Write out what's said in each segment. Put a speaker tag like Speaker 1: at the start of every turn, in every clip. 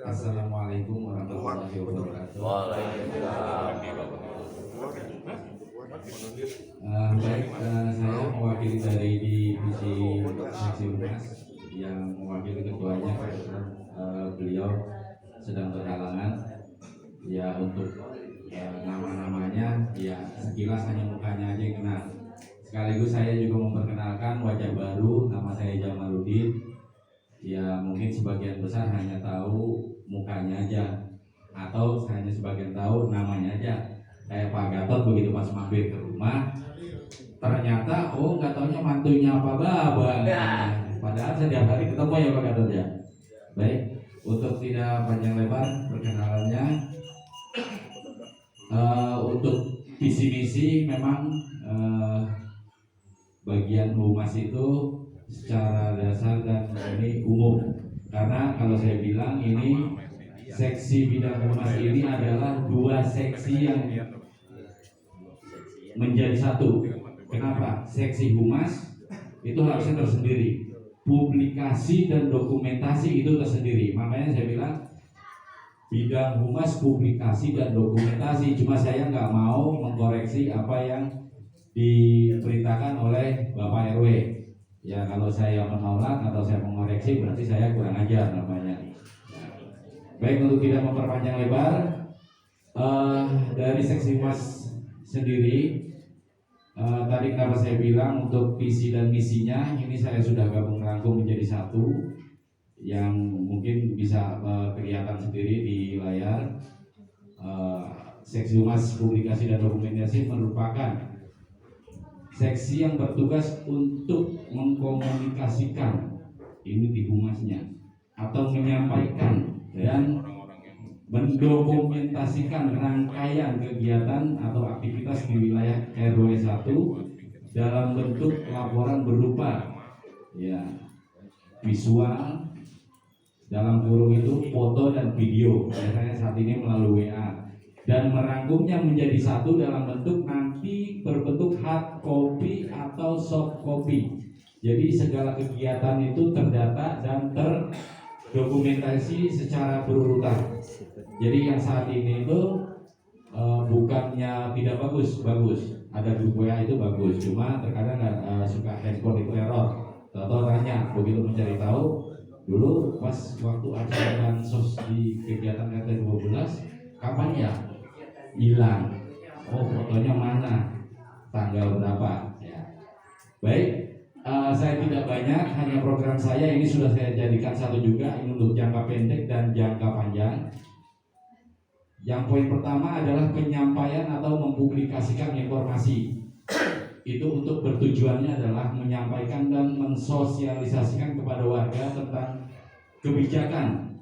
Speaker 1: Assalamualaikum warahmatullahi wabarakatuh. Baik, saya mewakili dari divisi seksi humas yang mewakili ketuanya, beliau sedang berhalangan. Ya, untuk nama-namanya ya sekilas hanya mukanya aja yang kenal. Sekaligus saya juga memperkenalkan wajah baru, nama saya Jamaluddin. Ya, mungkin sebagian besar hanya tahu mukanya aja, atau hanya sebagian tahu namanya aja. Kayak Pak Gatot, begitu pas mampir ke rumah, ternyata nggak taunya mantunya Pak Baba. Padahal setiap hari ketemu ya Pak Gatot ya. Baik, untuk tidak panjang lebar perkenalannya, untuk visi misi memang bagian humas itu secara dasar dan ini umum, karena kalau saya bilang ini seksi bidang humas ini adalah dua seksi yang menjadi satu. Kenapa? Seksi humas itu harusnya tersendiri, publikasi dan dokumentasi itu tersendiri. Makanya saya bilang bidang humas publikasi dan dokumentasi. Cuma saya nggak mau mengkoreksi apa yang diperintahkan oleh Bapak RW. Ya, kalau saya menolak atau saya mengoreksi berarti saya kurang ajar namanya. Baik, untuk tidak memperpanjang lebar, dari seksi humas sendiri, tadi kenapa saya bilang untuk visi dan misinya ini saya sudah gabung rangkum menjadi satu yang mungkin bisa kelihatan sendiri di layar. Seksi humas publikasi dan dokumentasi merupakan seksi yang bertugas untuk mengkomunikasikan ini di humasnya atau menyampaikan dan mendokumentasikan rangkaian kegiatan atau aktivitas di wilayah RW 1 dalam bentuk laporan berupa ya visual, dalam kurung itu foto dan video, biasanya saat ini melalui WA, dan merangkumnya menjadi satu dalam bentuk nanti berbentuk hard copy atau soft copy. Jadi segala kegiatan itu terdata dan terdokumentasi secara berurutan. Jadi yang saat ini itu bukannya tidak bagus, ada grup WA itu bagus, cuma terkadang suka handphone itu error. Tahu tanya, begitu mencari tahu, dulu pas waktu acara bansos di kegiatan RT 12, kapan ya? Hilang. Fotonya mana? Tanggal berapa? Ya. Baik, saya tidak banyak, hanya program saya ini sudah saya jadikan satu juga, ini untuk jangka pendek dan jangka panjang. Yang poin pertama adalah penyampaian atau mempublikasikan informasi. Itu untuk bertujuannya adalah menyampaikan dan mensosialisasikan kepada warga tentang kebijakan,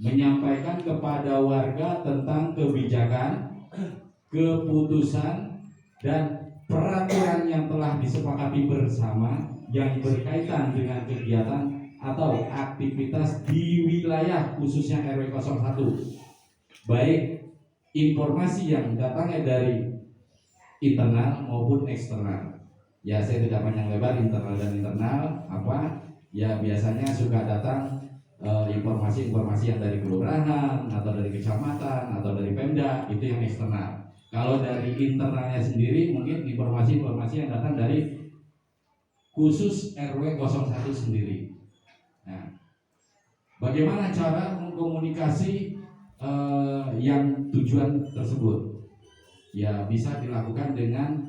Speaker 1: menyampaikan kepada warga tentang kebijakan, keputusan, dan peraturan yang telah disepakati bersama yang berkaitan dengan kegiatan atau aktivitas di wilayah khususnya RW 01. Baik informasi yang datangnya dari internal maupun eksternal. Ya, saya tidak panjang lebar internal dan internal apa? Ya, biasanya suka datang informasi-informasi yang dari kelurahan atau dari kecamatan atau dari Pemda, itu yang eksternal. Kalau dari internalnya sendiri mungkin informasi-informasi yang datang dari khusus RW 01 sendiri. Nah, bagaimana cara mengkomunikasi yang tujuan tersebut? Ya, bisa dilakukan dengan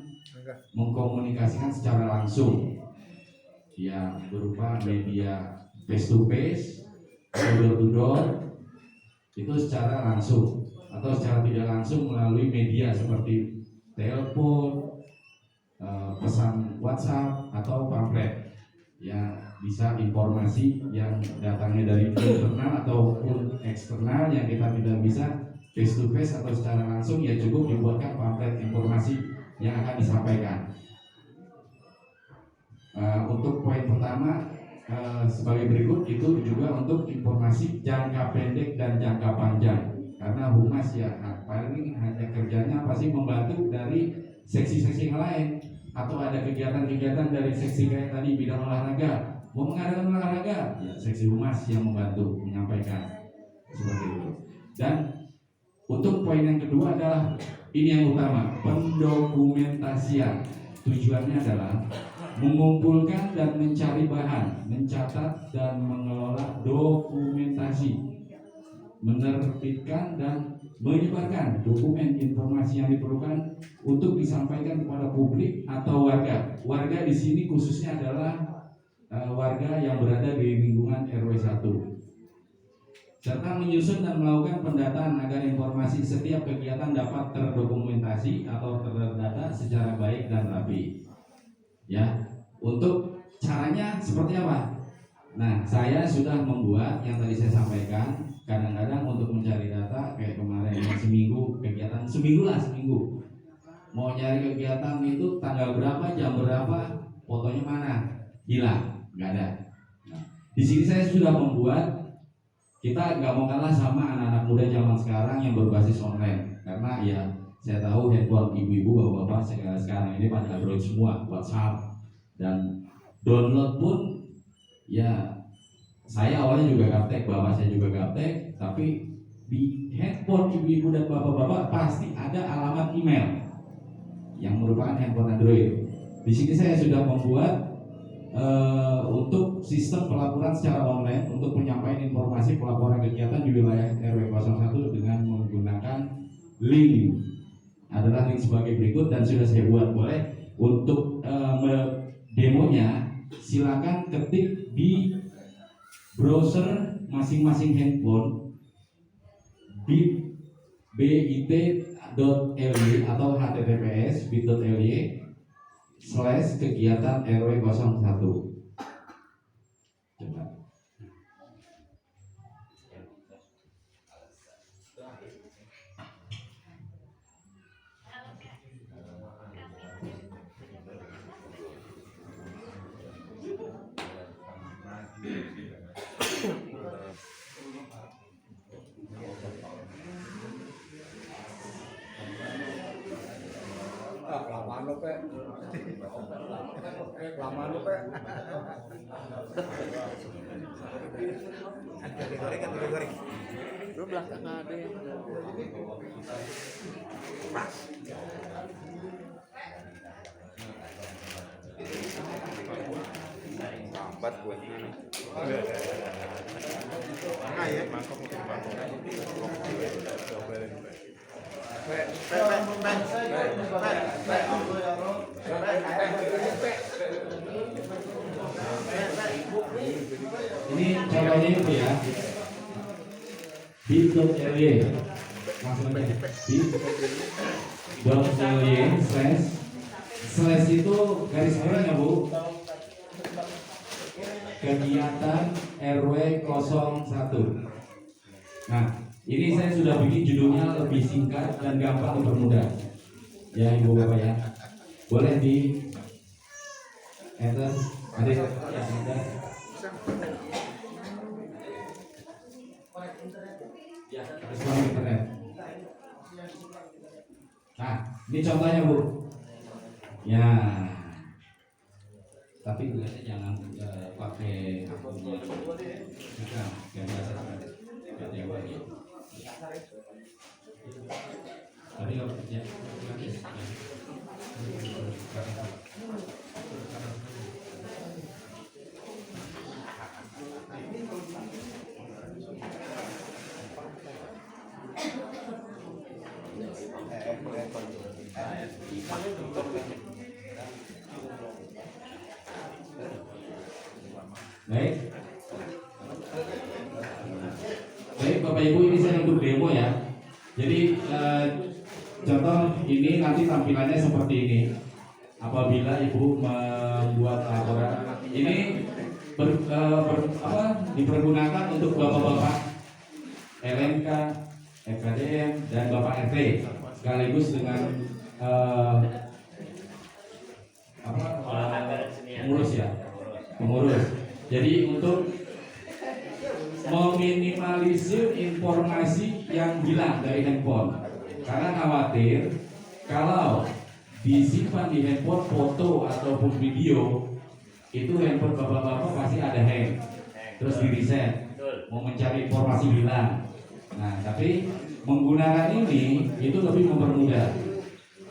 Speaker 1: mengkomunikasikan secara langsung, ya berupa media face to face, door to door, itu secara langsung, atau secara tidak langsung melalui media seperti telepon, pesan WhatsApp atau pamflet. Ya, bisa informasi yang datangnya dari internal ataupun eksternal yang kita tidak bisa face to face atau secara langsung, ya cukup dibuatkan pamflet informasi yang akan disampaikan. Untuk poin pertama sebagai berikut, itu juga untuk informasi jangka pendek dan jangka panjang, karena humas ya paling hanya kerjanya pasti membantu dari seksi-seksi yang lain, atau ada kegiatan-kegiatan dari seksi kayak tadi bidang olahraga, mau mengadakan olahraga, ya seksi humas yang membantu menyampaikan. Untuk poin yang kedua adalah ini yang utama, pendokumentasian. Tujuannya adalah mengumpulkan dan mencari bahan, mencatat dan mengelola dokumentasi, menerbitkan dan menyebarkan dokumen informasi yang diperlukan untuk disampaikan kepada publik atau warga. Warga di sini khususnya adalah warga yang berada di lingkungan RW 1. Serta menyusun dan melakukan pendataan agar informasi setiap kegiatan dapat terdokumentasi atau terdata secara baik dan rapi. Ya, untuk caranya seperti apa? Nah, saya sudah membuat yang tadi saya sampaikan. Kadang-kadang untuk mencari data kayak kemarin seminggu kegiatan, seminggu. Mau nyari kegiatan itu tanggal berapa, jam berapa, fotonya mana? Hilang, nggak ada. Nah, di sini saya sudah membuat. Kita nggak mau kalah sama anak-anak muda zaman sekarang yang berbasis online, karena ya saya tahu handphone ibu-ibu bapak-bapak sekarang ini pada Android semua, WhatsApp dan download pun ya saya awalnya juga gaptek, bapak saya juga gaptek, tapi di handphone ibu-ibu dan bapak-bapak pasti ada alamat email yang merupakan handphone Android. Di sini saya sudah membuat untuk sistem pelaporan secara online untuk penyampaian informasi pelaporan kegiatan di wilayah RW 01 dengan menggunakan link. Adalah link sebagai berikut dan sudah saya buat. Boleh untuk demonya silakan ketik di browser masing-masing handphone bit.ly atau https bit.ly /kegiatan RW 01. Coba.
Speaker 2: Lama lu Pak. Goreng. Lu belakang ada yang pas. Lambat gue. Ah ya, mangkok mungkin mangkok.
Speaker 1: Ini contohnya itu ya, bit.ly langsung aja bit.ly slash itu garis miring ya Bu, kegiatan RW 01. Nah, ini saya sudah bikin judulnya lebih singkat dan gampang dipermudah ya Ibu Bapak ya. Boleh di enter, ada ya enter. Ya, respon internet. Nah, ini contohnya Bu. Ya, tapi tugasnya jangan pakai akunnya. Bukan, yang biasa yang lagi. Tapi kalau kerja gratis. Baik. Baik Bapak Ibu, ini saya untuk demo ya. Jadi contoh ini nanti tampilannya seperti ini. Apabila Ibu membuat laporan ini dipergunakan untuk bapak-bapak LMK, FKDM dan Bapak RT sekaligus dengan pengurus ya, pengurus. Jadi untuk meminimalisir informasi yang hilang dari handphone, karena khawatir kalau disimpan di handphone foto ataupun video itu handphone bapak-bapak pasti ada hang, terus di reset, mau mencari informasi hilang. Nah, tapi menggunakan ini itu lebih mempermudah.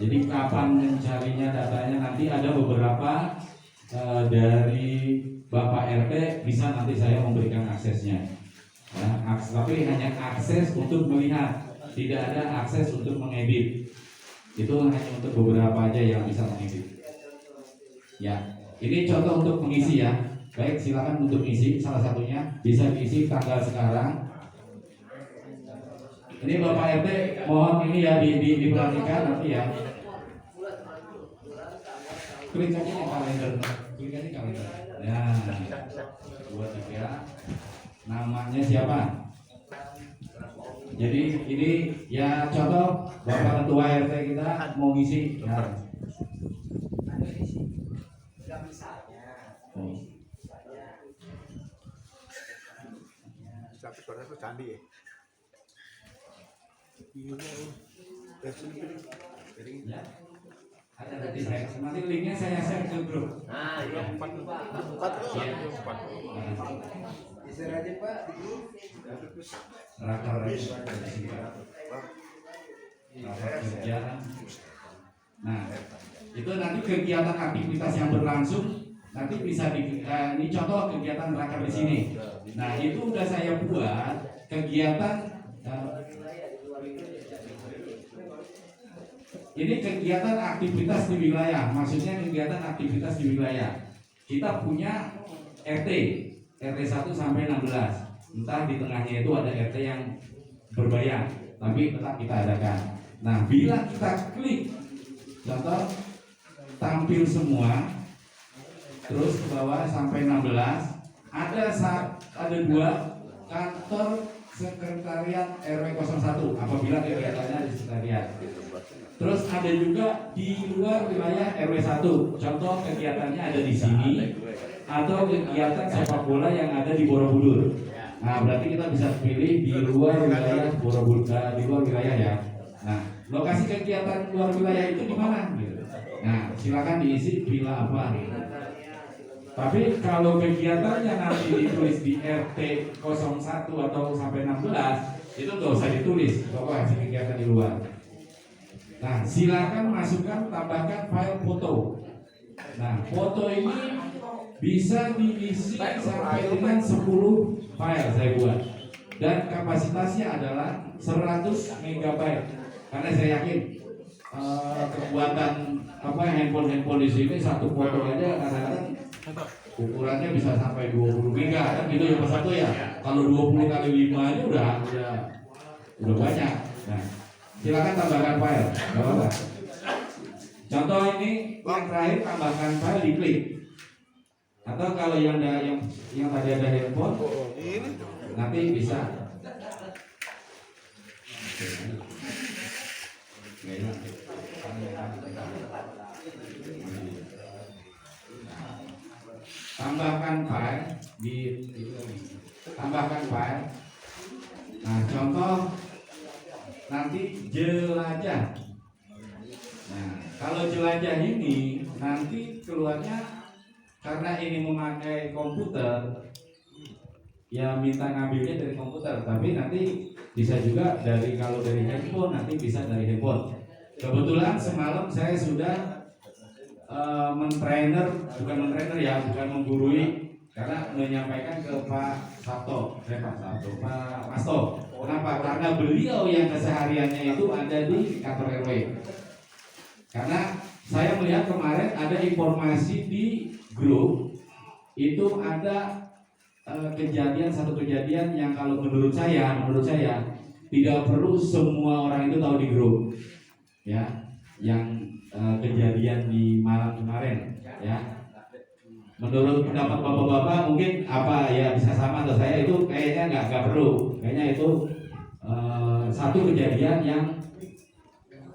Speaker 1: Jadi kapan mencarinya datanya nanti ada beberapa dari Bapak RT bisa nanti saya memberikan aksesnya. Ya, tapi hanya akses untuk melihat, tidak ada akses untuk mengedit. Itu hanya untuk beberapa aja yang bisa mengedit. Ya, ini contoh untuk mengisi ya. Baik, silakan untuk isi salah satunya bisa diisi tanggal sekarang. Ini Bapak RT mohon ini ya diperhatikan nanti ya. Klik aja di kalender, klik aja kalender. Ya, 2 3. Namanya siapa? Jadi ini ya contoh Bapak Ketua RT kita mau ngisi. Ya.
Speaker 2: Tapi suara itu candi ya.
Speaker 1: Ya. Ada tadi saya. Nanti linknya saya share ke grup.
Speaker 3: Nah, iya.
Speaker 2: 4.
Speaker 3: Share aja Pak di grup.
Speaker 1: Rakor kerja. Nah, itu nanti kegiatan aktivitas yang berlangsung nanti bisa ini contoh kegiatan rakor di sini. Nah, itu udah saya buat kegiatan ini kegiatan aktivitas di wilayah, maksudnya kegiatan aktivitas di wilayah. Kita punya RT 1 sampai 16. Entah di tengahnya itu ada RT yang berbayar, tapi tetap kita adakan. Nah, bila kita klik contoh tampil semua, terus ke bawah sampai 16, ada 2 kantor sekretariat RW 01 apabila kegiatannya di sekretariat. Terus ada juga di luar wilayah RW 1. Contoh kegiatannya ada di sini atau kegiatan sepak bola yang ada di Borobudur. Nah, berarti kita bisa pilih di luar wilayah Borobudur, di luar wilayah ya. Nah, lokasi kegiatan luar wilayah itu di mana? Nah, silakan diisi bila apa. Tapi kalau kegiatannya nanti ditulis di RT 01 atau sampai 16, itu nggak usah ditulis lokasi kegiatan di luar. Nah, silakan masukkan, tambahkan file foto. Nah, foto ini bisa diisi sampai dengan 10 file saya buat. Dan kapasitasnya adalah 100 MB. Karena saya yakin kekuatan handphone di sini satu foto aja kadang-kadang ukurannya bisa sampai 20 MB kan gitu ya Pak Satu ya. Kalau 20 kali 5 aja udah banyak. Nah, silakan tambahkan file, nggak apa-apa. Contoh ini yang terakhir tambahkan file diklik. Atau kalau yang tadi ada handphone, nanti bisa. Tambahkan file tambahkan file. Nah, contoh nanti jelajah. Nah, kalau jelajah ini nanti keluarnya karena ini memakai komputer, ya minta ngambilnya dari komputer. Tapi nanti bisa juga kalau dari handphone nanti bisa dari handphone. Kebetulan semalam saya sudah bukan menggurui karena menyampaikan ke Pak Masto. Kenapa? Karena beliau yang kesehariannya itu ada di kantor RW. Karena saya melihat kemarin ada informasi di grup itu ada satu kejadian yang kalau menurut saya tidak perlu semua orang itu tahu di grup, ya, yang kejadian di Malang kemarin, ya. Menurut pendapat bapak-bapak mungkin apa ya bisa sama atau saya itu kayaknya nggak perlu, kayaknya itu satu kejadian yang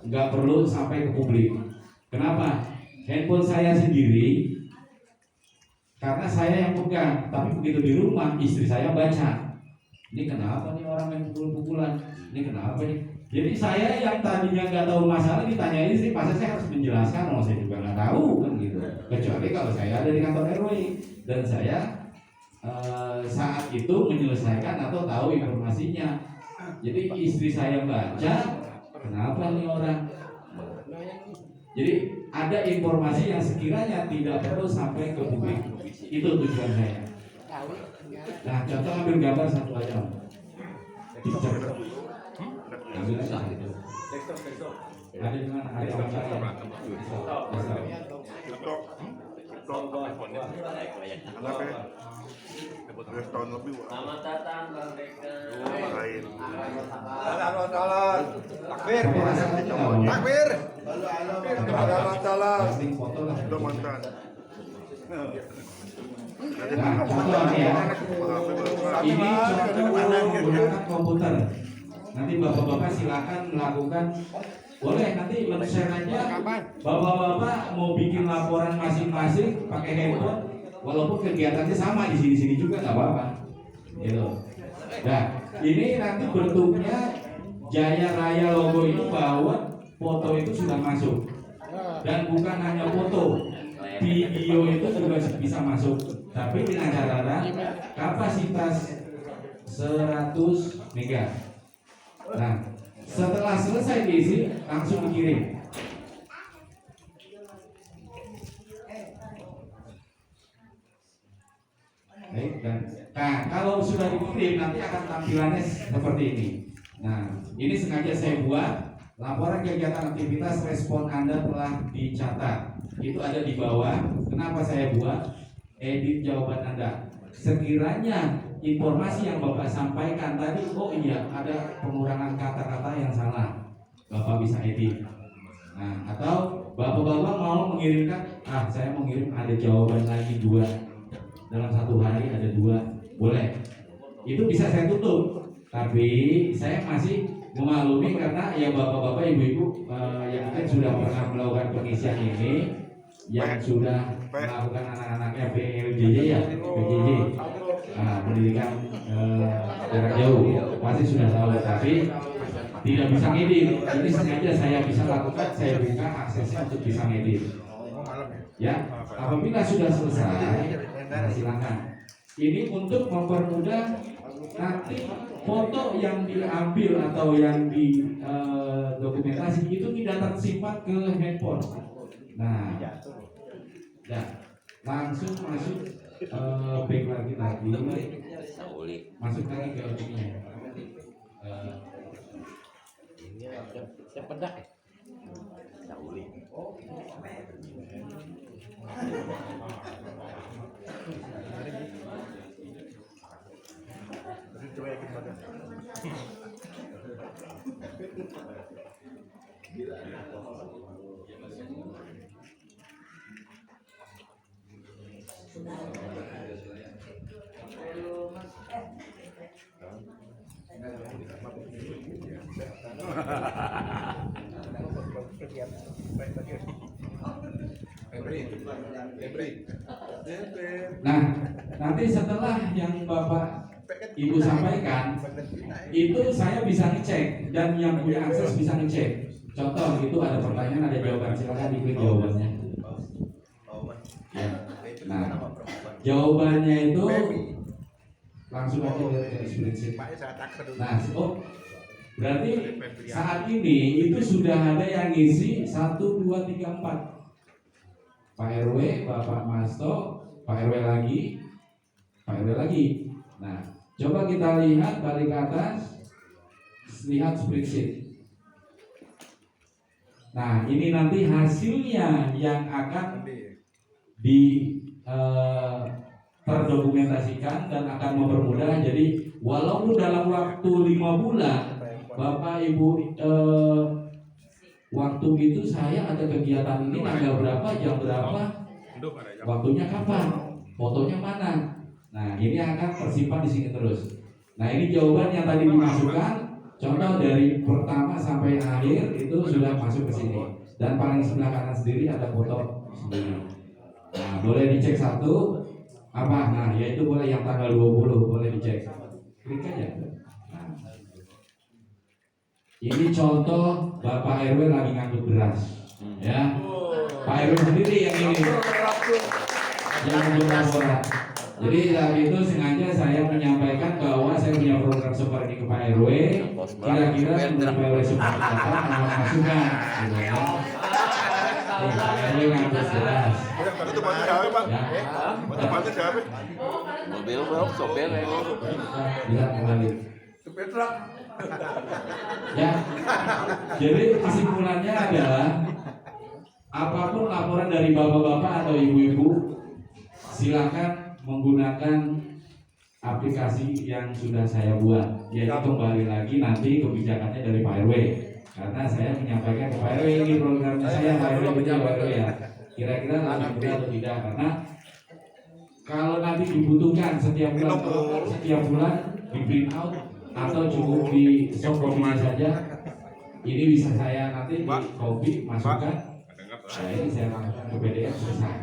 Speaker 1: nggak perlu sampai ke publik. Kenapa? Handphone saya sendiri karena saya yang pegang, tapi begitu di rumah istri saya baca. Ini kenapa nih orang main pukul-pukulan? Ini kenapa nih? Jadi saya yang tadinya nggak tahu masalah ditanyain istri, pasti saya harus menjelaskan. Saya juga nggak tahu kan gitu. Kecuali kalau saya ada di kantor RW dan saya saat itu menyelesaikan atau tahu informasinya. Jadi istri saya baca, kenapa nih orang? Jadi ada informasi yang sekiranya tidak perlu sampai ke publik. Itu tujuan saya. Nah, contoh ambil gambar satu aja. Dicek. Ambil aja itu. Ada di mana? Ada di mana?
Speaker 2: Tahun lebih.
Speaker 3: Selamat datang Bang Reka.
Speaker 2: Lain.
Speaker 4: Takbir.
Speaker 2: Takbir.
Speaker 1: Posting foto lah.
Speaker 2: Udah mantan.
Speaker 1: Nah, contoh nih ya. Ini contoh menggunakan komputer. Nanti bapak-bapak silakan melakukan. Boleh nanti share aja. Bapak-bapak mau bikin laporan masing-masing pakai handphone, walaupun kegiatannya sama di sini-sini juga nggak apa-apa. Gitu. Nah, ini nanti bentuknya Jaya Raya logo ini bahwa foto itu sudah masuk. Dan bukan hanya foto, video itu juga bisa masuk. Tapi dengan catatan kapasitas 100 mega. Nah, setelah selesai diisi langsung dikirim. Baik, dan nah kalau sudah dikirim nanti akan tampilannya seperti ini. Nah, ini sengaja saya buat laporan kegiatan aktivitas respon Anda telah dicatat. Itu ada di bawah. Kenapa saya buat? Edit jawaban Anda. Sekiranya informasi yang Bapak sampaikan tadi, oh iya ada pengurangan kata-kata yang salah, Bapak bisa edit. Nah, atau Bapak-bapak mau mengirimkan, saya mau ngirim ada jawaban lagi 2 dalam 1 hari ada 2, boleh. Itu bisa saya tutup. Tapi saya masih memaklumi karena ya bapak-bapak, ibu-ibu yang mungkin sudah pernah melakukan pengisian ini, yang sudah melakukan anak-anaknya PLJJ ya, PJJ, pendidikan jarak jauh, pasti sudah tahu. Tapi tidak bisa ngedit. Ini sengaja saya bisa lakukan, saya buka aksesnya untuk bisa ngedit. Ya, apabila sudah selesai, silakan. Ini untuk mempermudah nanti foto yang diambil atau yang di dokumentasi itu tidak tersimpan ke handphone. Nah, ya, langsung masuk back lagi, masuk lagi ke ininya.
Speaker 3: Siapa dah?
Speaker 2: Coba yakin banget.
Speaker 1: Nah, nanti setelah yang Bapak Ibu sampaikan, itu saya bisa ngecek dan yang punya akses bisa ngecek. Contoh itu ada pertanyaan, ada jawaban, silakan diklik jawabannya. Ya. Nah, jawabannya itu langsung aja ke spreadsheet. Nah, berarti saat ini itu sudah ada yang ngisi 1, 2, 3, 4. Pak RW, Bapak Masto, Pak RW lagi, Pak RW lagi. Nah, coba kita lihat balik ke atas, lihat spreadsheet. Nah, ini nanti hasilnya yang akan terdokumentasikan dan akan mempermudah. Jadi, walaupun dalam waktu 5 bulan, Bapak Ibu waktu itu saya ada kegiatan ini tanggal berapa, jam berapa, waktunya kapan, fotonya mana. Nah, ini akan tersimpan di sini terus. Nah, ini jawaban yang tadi dimasukkan, contoh dari pertama sampai akhir itu sudah masuk ke sini. Dan paling sebelah kanan sendiri ada foto sendiri. Nah, boleh dicek satu apa? Nah, yaitu boleh yang tanggal 20 boleh dicek. Klik aja. Nah, ini contoh Bapak RW lagi ngangkut beras, ya. Pak RW sendiri yang ini, jangan laporan. Jadi tadi itu sengaja saya menyampaikan bahwa saya punya program seperti ini ke Pak RW. Kira-kira menurut Pak RW seperti apa menolak masukan, gitu ya. Ini ngatur jelas.
Speaker 2: Itu pasti siapa, Pak?
Speaker 1: Ya,
Speaker 2: Itu pasti siapa?
Speaker 3: Mobil belum sopir ya.
Speaker 1: bisa kembali. Ya, jadi kesimpulannya adalah apapun laporan dari bapak-bapak atau ibu-ibu, silakan menggunakan aplikasi yang sudah saya buat. Yaitu kembali lagi nanti kebijakannya dari Pak RW. Karena saya menyampaikan ke Pak RW ini programnya saya Pak RW ini Pak RW ya. Kira-kira lebih mudah atau tidak? Karena kalau nanti dibutuhkan setiap bulan di print out atau cukup di soft copy saja, ini bisa saya nanti di copy masukkan. Nah ini saya langsung ke PDF selesai.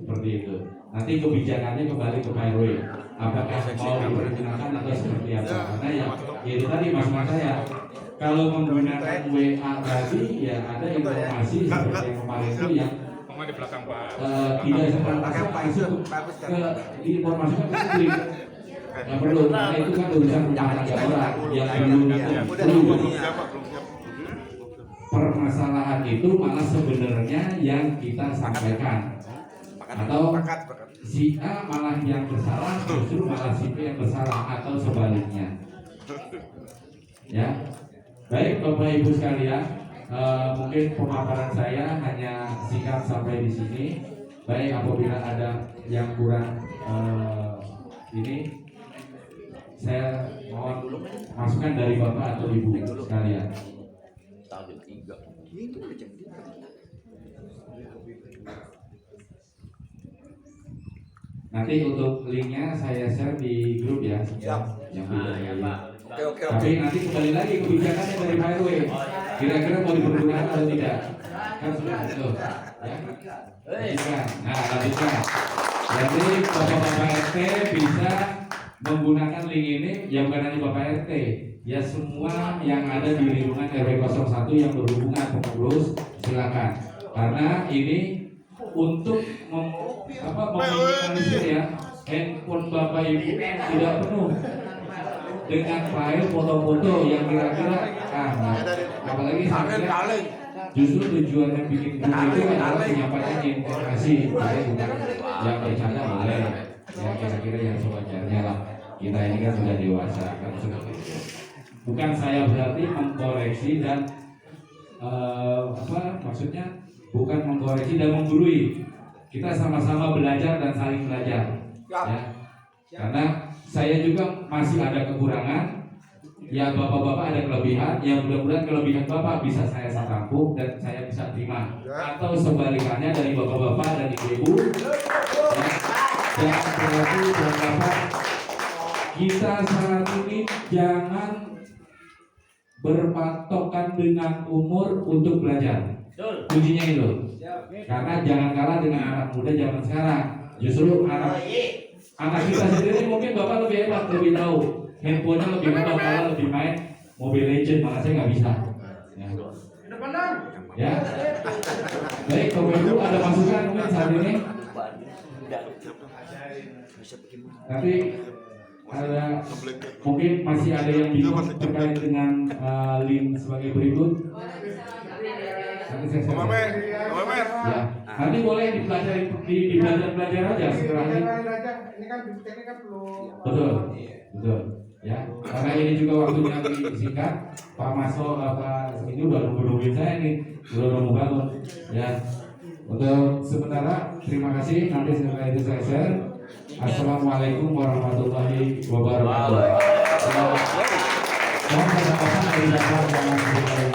Speaker 1: Seperti itu. Nanti kebijakannya kembali ke Pak RW. Apakah mau dipergunakan atau seperti apa? Karena ya itu tadi masukan saya. Kalau menggunakan WA tadi ya ada informasi seperti yang kemarin itu yang tidak sempat masuk ke diinformasikan ke publik. Nggak perlu, karena itu kan urusan rumah tangga orang yang belum permasalahan itu malah sebenarnya yang kita sampaikan atau si A malah yang bersalah justru malah si B yang bersalah atau sebaliknya. Ya, baik Bapak Ibu sekalian, mungkin pemaparan saya hanya singkat sampai di sini. Baik apabila ada yang kurang ini saya mohon masukan dari Bapak atau Ibu sekalian. Nanti untuk linknya saya share di grup ya. Yang
Speaker 3: Ya Pak.
Speaker 2: Oke.
Speaker 1: Tapi nanti kembali lagi kebijakannya dari Pak RW. Kira-kira mau dipergunakan atau tidak? Kan sudah itu. Ya. Lanjutkan. Nah, lanjutkan. Jadi Bapak-Bapak RT bisa menggunakan link ini yang bukan hanya Bapak RT, ya semua yang ada di lingkungan RW 01 yang berhubungan pengurus silakan. Karena ini untuk meminimalisir ya handphone Bapak Ibu tidak penuh dengan file foto-foto yang kira-kira apalagi sampai justru tujuannya bikin grup itu adalah menyampaikan informasi, bukan yang bercanda boleh, yang kira-kira yang sewajarnya lah. Kita ini kan sudah dewasa, kan seperti itu. Bukan saya berarti mengkoreksi dan maksudnya bukan mengkoreksi dan menggurui. Kita sama-sama belajar dan saling belajar. Ya. Karena saya juga masih ada kekurangan. Ya Bapak-bapak ada kelebihan, yang mudah-mudahan kelebihan Bapak bisa saya tampung dan saya bisa terima. Atau sebalikannya dari Bapak-bapak dan Ibu-ibu. Ya, dan berarti Bapak kita saat ini jangan berpatokan dengan umur untuk belajar. Kuncinya itu. Karena jangan kalah dengan anak muda zaman sekarang. Justru anak kita sendiri mungkin Bapak lebih hebat, lebih tahu. Handphonenya lebih hebat, malah lebih main Mobile Legends, malah saya nggak bisa. Ya. Baik, Bapak Ibu ada masukan mungkin saat ini? Tapi ada mungkin masih ada yang bingung terkait dengan link sebagai berikut. Nanti saya share. Ya, nanti boleh dipelajari di belajar aja setelah ini.
Speaker 4: Ini kan belum.
Speaker 1: Betul. Ya, karena ini juga waktunya disingkat. Pak Maso, Pak ini udah nungguin saya nih, udah mau bangun. Ya, untuk sementara terima kasih. Nanti setelah itu saya share. Assalamualaikum warahmatullahi wabarakatuh. Mohon kesempatan dari Bapak dalam berbicara.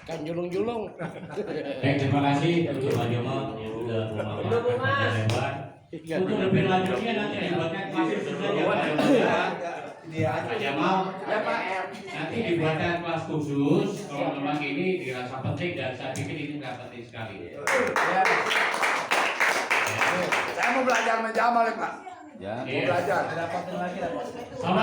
Speaker 5: Kan julung-julung.
Speaker 1: Baik, terima kasih untuk Pak Jomo yang sudah memaparkan lebar. Untuk lebih lanjutnya nanti dibuatkan kelas khusus saja Pak Jamal.
Speaker 5: Ya Pak R.
Speaker 1: Nanti dibuatkan kelas khusus kalau memang ini dirasa penting dan saya pikir ini tidak penting sekali.
Speaker 4: Saya mau belajar menjamal ya Pak.
Speaker 1: Ya.
Speaker 4: Mau belajar.
Speaker 1: Sama